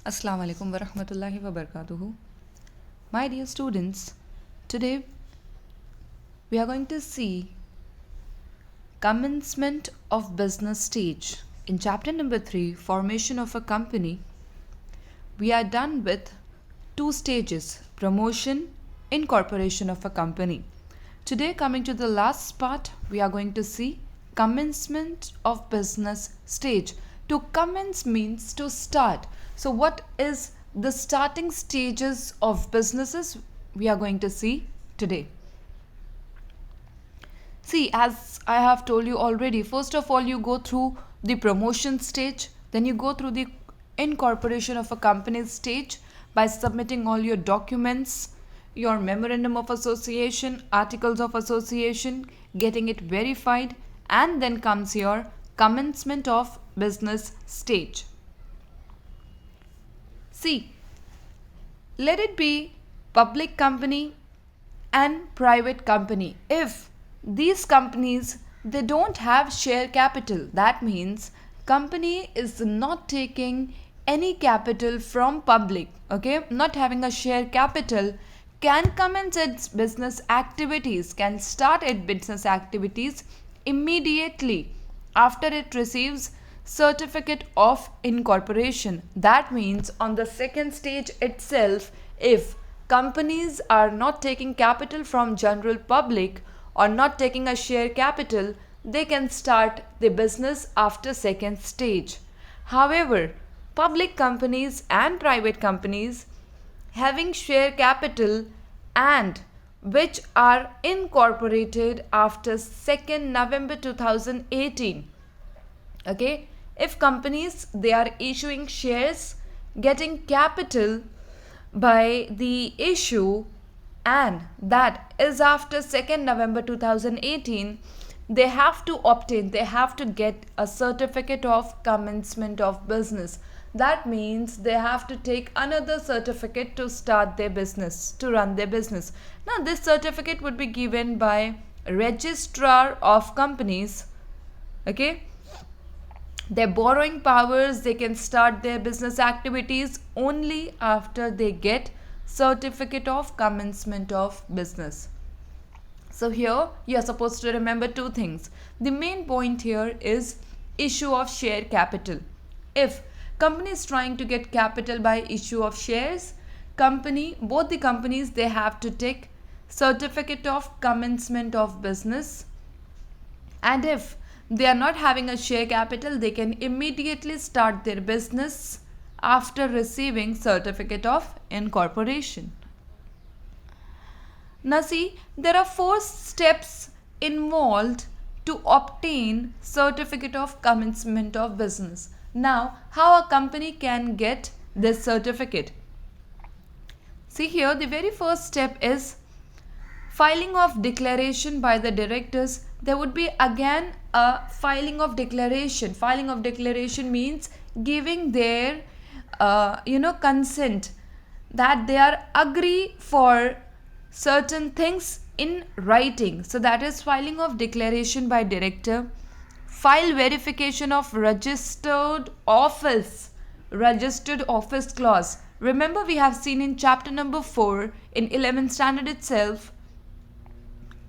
Assalamu alaikum wa rahmatullahi wa barakatuhu. My dear students, today we are going to see commencement of business stage. In chapter number 3, formation of a company, we are done with two stages, promotion, incorporation of a company. Today, coming to the last part, we are going to see commencement of business stage. To commence means to start. So, what is the starting stages of businesses we are going to see today? See, as I have told you already, first of all, you go through the promotion stage, then you go through the incorporation of a company stage by submitting all your documents, your memorandum of association, articles of association, getting it verified, and then comes your commencement of business stage. See, let it be public company and private company. If these companies they don't have share capital, that means company is not taking any capital from public, okay, not having a share capital, can commence its business activities, can start its business activities immediately after it receives certificate of incorporation. That means on the second stage itself, if companies are not taking capital from general public or not taking a share capital, they can start the business after second stage. However, public companies and private companies having share capital and which are incorporated after 2nd November 2018, okay, if companies they are issuing shares, getting capital by the issue, and that is after 2nd November 2018, they have to get a certificate of commencement of business. That means they have to take another certificate to start their business, to run their business. Now this certificate would be given by registrar of companies, okay. Their borrowing powers, they can start their business activities only after they get certificate of commencement of business. So here you are supposed to remember two things. The main point here is issue of share capital. If company is trying to get capital by issue of shares, both the companies they have to take certificate of commencement of business, and if they are not having a share capital, they can immediately start their business after receiving certificate of incorporation. Now see, there are 4 steps involved to obtain certificate of commencement of business. Now, how a company can get this certificate? See here, the very first step is filing of declaration by the directors. There would be again a filing of declaration. Filing of declaration means giving their consent, that they are agree for certain things in writing. So that is filing of declaration by director. File verification of registered office clause. Remember, we have seen in chapter number 4 in 11th standard itself,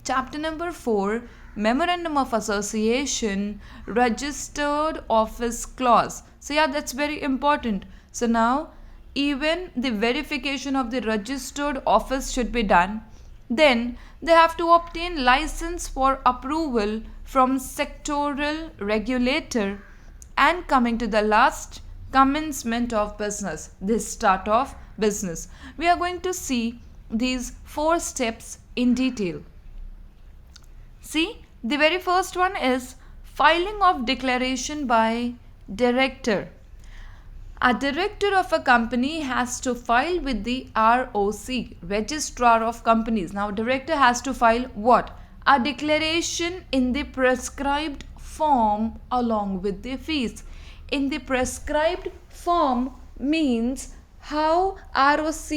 chapter number 4, memorandum of association, registered office clause. So yeah, that's very important. So now even the verification of the registered office should be done. Then they have to obtain license for approval from sectoral regulator, and coming to the last, commencement of business, this start of business. We are going to see these 4 steps in detail. See, the very first one is filing of declaration by director. A director of a company has to file with the ROC, registrar of companies. Now director has to file what? A declaration in the prescribed form along with the fees. In the prescribed form means how ROC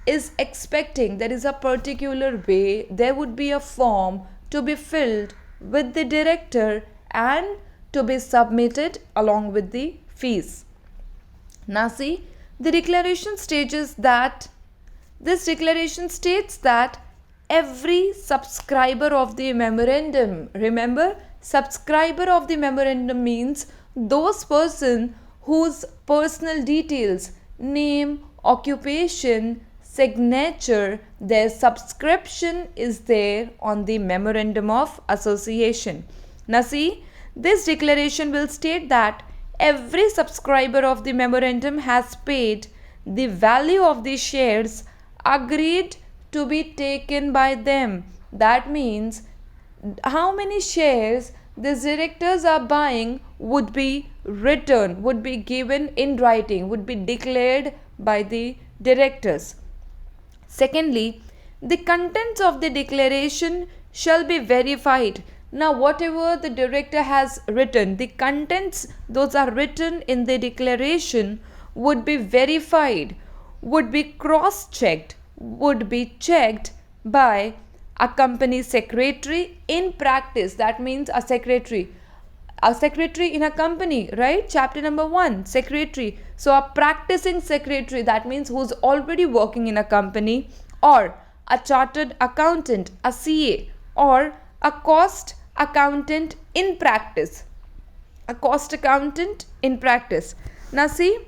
is expecting, there is a particular way, there would be a form to be filled with the director and to be submitted along with the fees. Now see, The declaration states that this declaration states that every subscriber of the memorandum, remember, subscriber of the memorandum means those person whose personal details, name, occupation, signature, their subscription is there on the memorandum of association. Now see, this declaration will state that every subscriber of the memorandum has paid the value of the shares agreed to be taken by them. That means how many shares these directors are buying would be written, would be given in writing, would be declared by the directors. Secondly, the contents of the declaration shall be verified. Now, whatever the director has written, the contents, those are written in the declaration, would be verified, would be cross-checked, would be checked by a company secretary in practice. That means a secretary in a company, right? Chapter number 1, secretary. So a practicing secretary, that means who's already working in a company, or a chartered accountant, a CA, or a cost accountant in practice. A cost accountant in practice. Now see,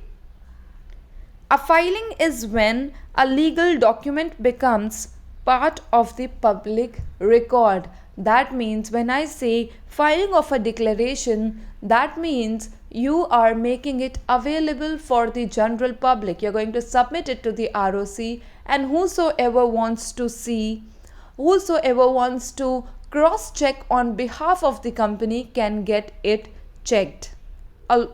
a filing is when a legal document becomes part of the public record. That means when I say filing of a declaration, that means you are making it available for the general public. You're going to submit it to the ROC, and whosoever wants to see, whosoever wants to cross-check on behalf of the company can get it checked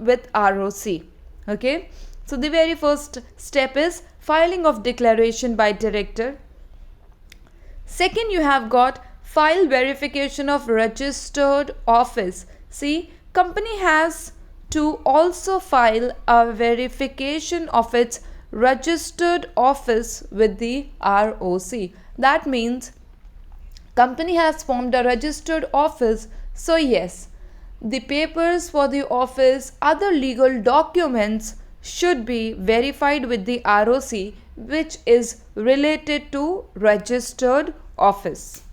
with ROC. Okay. So the very first step is filing of declaration by director. Second, you have got file verification of registered office. See, company has to also file a verification of its registered office with the ROC. That means company has formed a registered office. So yes, the papers for the office, other legal documents should be verified with the ROC, which is related to registered office.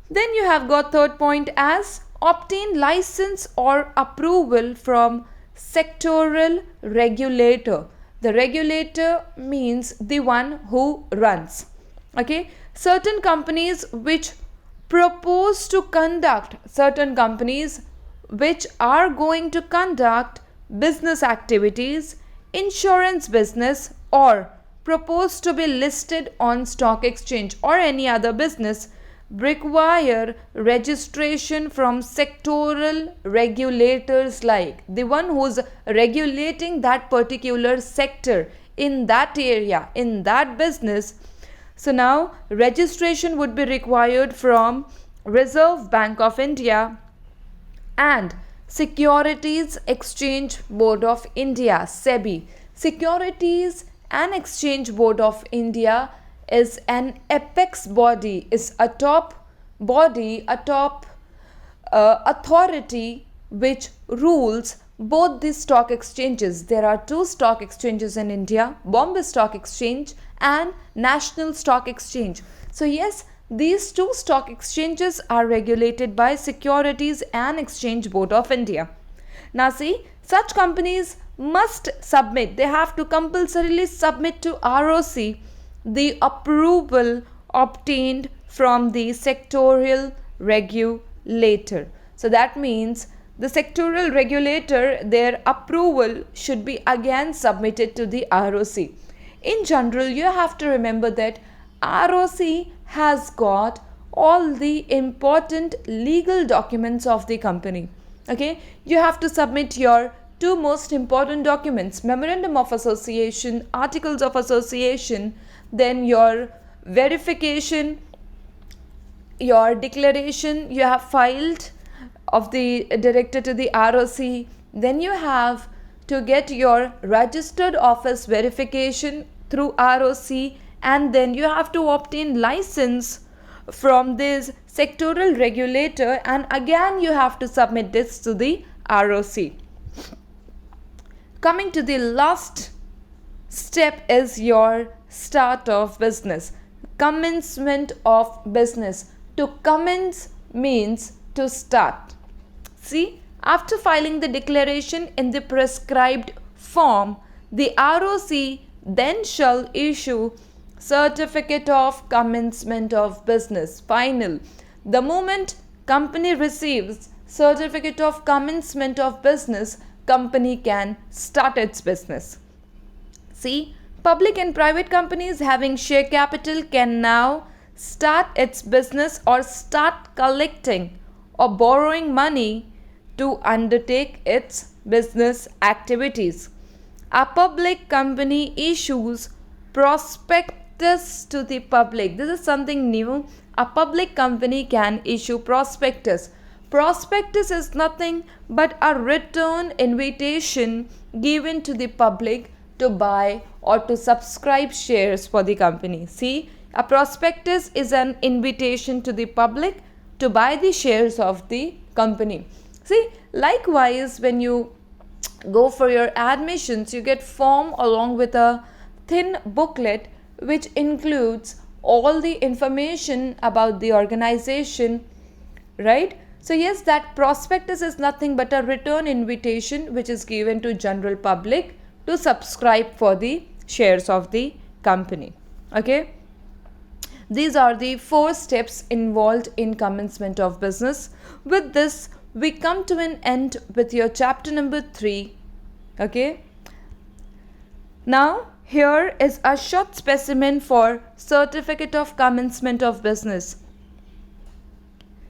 Then you have got third point as obtain license or approval from sectoral regulator. The regulator means the one who runs. Okay, certain companies which propose to conduct, certain companies which are going to conduct business activities, insurance business, or propose to be listed on stock exchange or any other business require registration from sectoral regulators, like the one who's regulating that particular sector in that area, in that business. So now registration would be required from Reserve Bank of India and Securities Exchange Board of India, SEBI. Securities and Exchange Board of India is an apex body, is a top body, a top authority which rules both the stock exchanges. There are two stock exchanges in India, Bombay Stock Exchange and National Stock Exchange. So yes, these two stock exchanges are regulated by Securities and Exchange Board of India. Now see, such companies must submit, they have to compulsorily submit to ROC the approval obtained from the sectoral regulator. So that means the sectoral regulator, their approval should be again submitted to the ROC. In general, you have to remember that ROC has got all the important legal documents of the company. Okay, you have to submit your two most important documents, Memorandum of Association, Articles of Association, then your verification, your declaration you have filed of the director to the ROC. Then you have to get your registered office verification through ROC, and then you have to obtain license from this sectoral regulator, and again you have to submit this to the ROC. Coming to the last step is your start of business. Commencement of business. To commence means to start. See, after filing the declaration in the prescribed form, the ROC then shall issue certificate of commencement of business. Final. The moment company receives certificate of commencement of business, company can start its business. See, public and private companies having share capital can now start its business or start collecting or borrowing money to undertake its business activities. A public company issues prospectus to the public. This is something new. A public company can issue prospectus. Prospectus is nothing but a written invitation given to the public to buy or to subscribe shares for the company. See, a prospectus is an invitation to the public to buy the shares of the company. See, likewise, when you go for your admissions, you get form along with a thin booklet which includes all the information about the organization, right? So yes, that prospectus is nothing but a written invitation which is given to general public to subscribe for the shares of the company. Okay, these are the 4 steps involved in commencement of business. With this, we come to an end with your chapter number 3. Okay, now here is a short specimen for certificate of commencement of business.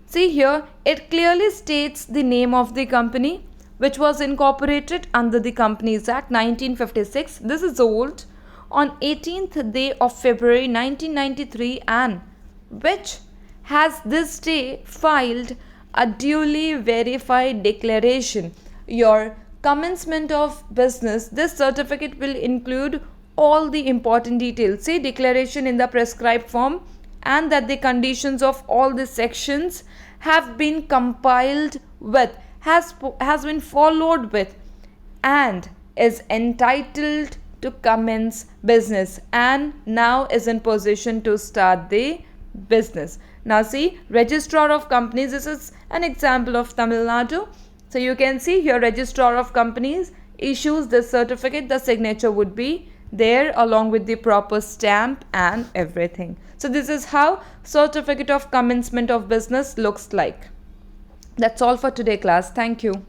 See here, it clearly states the name of the company which was incorporated under the Companies Act 1956. This is old, on 18th day of February 1993, and which has this day filed a duly verified declaration. Your commencement of business, this certificate will include all the important details. See, declaration in the prescribed form, and that the conditions of all the sections have been compiled with, has been followed with, and is entitled to commence business, and now is in position to start the business. Now see, registrar of companies, this is an example of Tamil Nadu. So you can see here, registrar of companies issues this certificate. The signature would be there along with the proper stamp and everything. So this is how certificate of commencement of business looks like. That's all for today, class. Thank you.